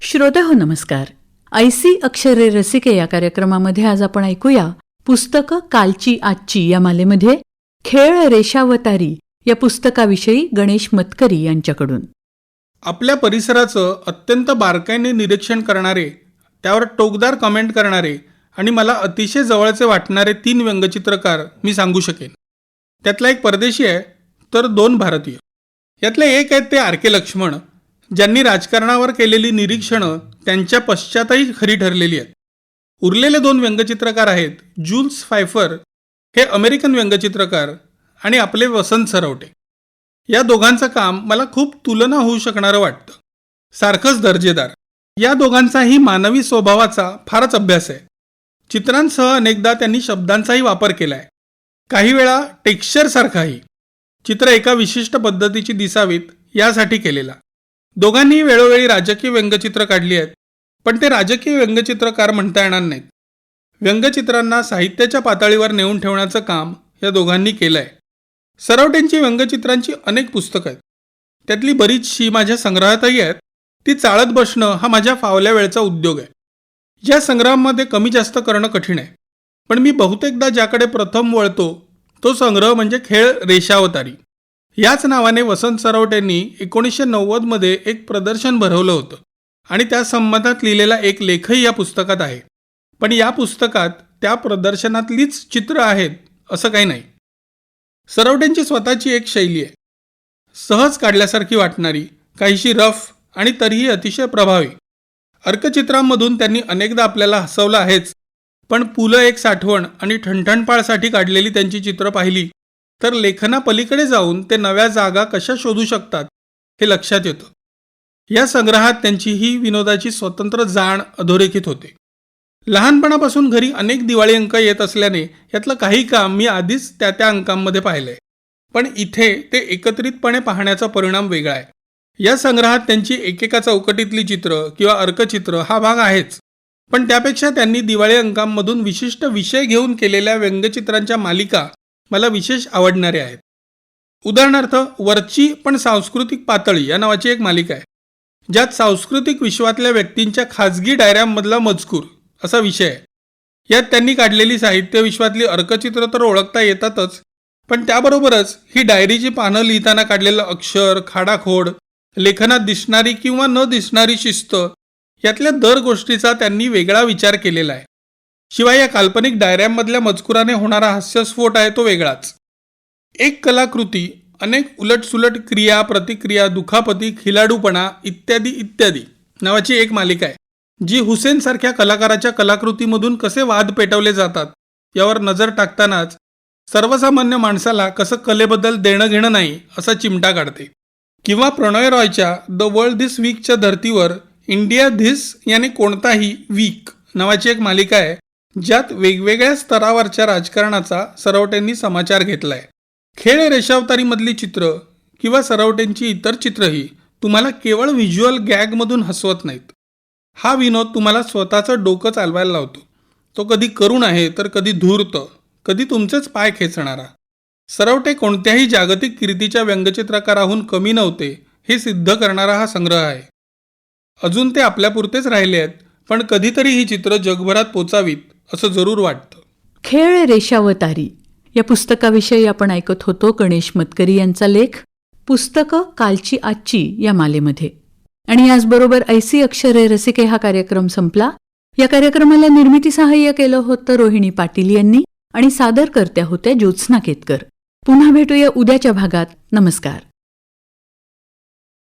श्रोतेहो नमस्कार. ऐसी अक्षरे रसिके या कार्यक्रमामध्ये आज आपण ऐकूया पुस्तकं कालची आजची या मालेमध्ये खेळ रेषावतारी या पुस्तकाविषयी गणेश मतकरी यांच्याकडून. आपल्या परिसराचं अत्यंत बारकाईने निरीक्षण करणारे, त्यावर टोकदार कमेंट करणारे आणि मला अतिशय जवळचे वाटणारे 3 व्यंगचित्रकार मी सांगू शकेन. त्यातला एक परदेशी आहे तर 2 भारतीय. यातले एक आहेत ते आर के लक्ष्मण, ज्यांनी राजकारणावर केलेली निरीक्षणं त्यांच्या पश्चातही खरी ठरलेली आहेत. उरलेले 2 व्यंगचित्रकार आहेत जूल्स फायफर, हे अमेरिकन व्यंगचित्रकार, आणि आपले वसंत सरवटे. या दोघांचं काम मला खूप तुलना होऊ शकणारं वाटतं, सारखंच दर्जेदार. या दोघांचाही मानवी स्वभावाचा फारच अभ्यास आहे. चित्रांसह अनेकदा त्यांनी शब्दांचाही वापर केला आहे, काही वेळा टेक्स्चरसारखाही. चित्र एका विशिष्ट पद्धतीची दिसावीत यासाठी केलेला. दोघांनी वेळोवेळी राजकीय व्यंगचित्र काढली आहेत, पण ते राजकीय व्यंगचित्रकार म्हणता येणार नाहीत. व्यंगचित्रांना साहित्याच्या पातळीवर नेऊन ठेवण्याचं काम या दोघांनी केलं आहे. सरवटेंची व्यंगचित्रांची अनेक पुस्तकं आहेत, त्यातली बरीचशी माझ्या संग्रहातही आहेत. ती चाळत बसणं हा माझ्या फावल्या वेळचा उद्योग आहे. या संग्रहामध्ये कमी जास्त करणं कठीण आहे, पण मी बहुतेकदा ज्याकडे प्रथम वळतो तो संग्रह म्हणजे खेळ रेषावतारी. याच नावाने वसंत सरवटेंनी 1990 एक प्रदर्शन भरवलं होतं आणि त्या संबंधात लिहिलेला एक लेखही या पुस्तकात आहे. पण या पुस्तकात त्या प्रदर्शनातलीच चित्र आहेत असं काही नाही. सरवटेंची स्वतःची एक शैली आहे, सहज काढल्यासारखी वाटणारी, काहीशी रफ आणि तरीही अतिशय प्रभावी. अर्कचित्रांमधून त्यांनी अनेकदा आपल्याला हसवलं आहेच, पण पुलं एक साठवण आणि ठणठणपाळसाठी काढलेली त्यांची चित्र पाहिली तर लेखनापलीकडे जाऊन ते नव्या जागा कशा शोधू शकतात हे लक्षात येतं. या संग्रहात त्यांची ही विनोदाची स्वतंत्र जाण अधोरेखित होते. लहानपणापासून घरी अनेक दिवाळी अंक येत असल्याने यातलं काही काम मी आधीच त्या अंकांमध्ये पाहिलंय, पण इथे ते एकत्रितपणे पाहण्याचा परिणाम वेगळा आहे. या संग्रहात त्यांची एकेका चौकटीतली चित्र किंवा अर्कचित्र हा भाग आहेच, पण त्यापेक्षा त्यांनी दिवाळी अंकांमधून विशिष्ट विषय घेऊन केलेल्या व्यंगचित्रांच्या मालिका मला विशेष आवडणारे आहेत. उदाहरणार्थ वरची पण सांस्कृतिक पातळी या नावाची एक मालिका आहे, ज्यात सांस्कृतिक विश्वातल्या व्यक्तींच्या खाजगी डायऱ्यांमधला मजकूर असा विषय आहे. यात त्यांनी काढलेली साहित्य विश्वातली अर्कचित्र तर ओळखता येतातच, पण त्याबरोबरच ही डायरीची पानं लिहिताना काढलेलं अक्षर, खाडाखोड, लेखनात दिसणारी किंवा न दिसणारी शिस्त, यातल्या दर गोष्टीचा त्यांनी वेगळा विचार केलेला आहे. शिवाय या काल्पनिक डायऱ्यांमधल्या मजकुराने होणारा हास्यस्फोट आहे तो वेगळाच. एक कलाकृती अनेक उलटसुलट क्रिया, प्रतिक्रिया, दुखापती, खिलाडूपणा इत्यादी इत्यादी नावाची एक मालिका आहे, जी हुसेन सारख्या कलाकाराच्या कलाकृतीमधून कसे वाद पेटवले जातात यावर नजर टाकतानाच सर्वसामान्य माणसाला कसं कलेबद्दल देणं घेणं नाही असा चिमटा काढते. किंवा प्रणय रॉयच्या द वर्ल्ड धिस वीकच्या धर्तीवर इंडिया धिस याने कोणताही वीक नावाची एक मालिका आहे, ज्यात वेगवेगळ्या स्तरावरच्या राजकारणाचा सरवटेंनी समाचार घेतलाय. खेळ रेषावतारीमधली चित्र किंवा सरवटेंची इतर चित्रही तुम्हाला केवळ व्हिज्युअल गॅगमधून हसवत नाहीत. हा विनोद तुम्हाला स्वतःचं डोकं चालवायला लावतो. तो कधी करुण आहे तर कधी धूर्त, कधी तुमचेच पाय खेचणारा. सरवटे कोणत्याही जागतिक कीर्तीच्या व्यंगचित्रकाराहून कमी नव्हते हे सिद्ध करणारा हा संग्रह आहे. अजून ते आपल्यापुरतेच राहिले आहेत, पण कधीतरी ही चित्र जगभरात पोचावीत असं जरूर वाटतं. खेळ रेषावतारी या पुस्तकाविषयी आपण ऐकत होतो गणेश मतकरी यांचा लेख पुस्तकं कालची आजची या मालेमध्ये. आणि याचबरोबर ऐसी अक्षरे रसिके हा कार्यक्रम संपला. या कार्यक्रमाला निर्मिती सहाय्य केलं होतं रोहिणी पाटील यांनी आणि सादर करत्या होत्या ज्योत्स्ना केतकर. पुन्हा भेटूया उद्याच्या भागात. नमस्कार.